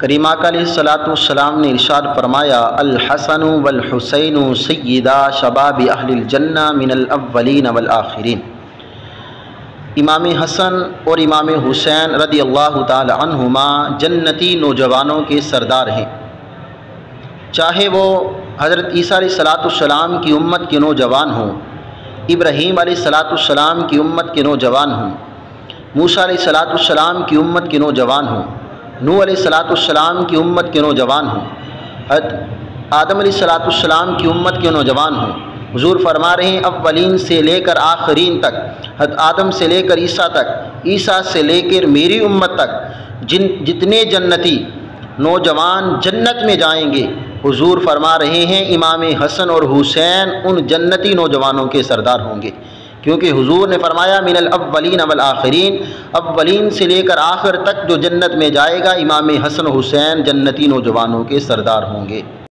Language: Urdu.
کریم آقا علیہ الصلاۃ والسلام نے ارشاد فرمایا، الحسن والحسین سیدا شباب اہل الجنہ من الاولین والآخرین۔ امام حسن اور امام حسین رضی اللہ تعالی عنہما جنتی نوجوانوں کے سردار ہیں، چاہے وہ حضرت عیسیٰ علیہ الصلاۃ والسلام کی امت کے نوجوان ہوں، ابراہیم علیہ الصلاۃ والسلام کی امت کے نوجوان ہوں، موسیٰ علیہ الصلاۃ والسلام کی امت کے نوجوان ہوں، نوح علیہ الصلاۃ والسلام کی امت کے نوجوان ہوں، حضرت آدم علیہ الصلاۃ والسلام کی امت کے نوجوان ہوں۔ حضور فرما رہے ہیں اولین سے لے کر آخرین تک، حضرت آدم سے لے کر عیسیٰ تک، عیسیٰ سے لے کر میری امت تک جتنے جنتی نوجوان جنت میں جائیں گے، حضور فرما رہے ہیں امام حسن اور حسین ان جنتی نوجوانوں کے سردار ہوں گے، کیونکہ حضور نے فرمایا من الاولین والآخرین، اولین سے لے کر آخر تک جو جنت میں جائے گا، امام حسن و حسین جنتی نوجوانوں کے سردار ہوں گے۔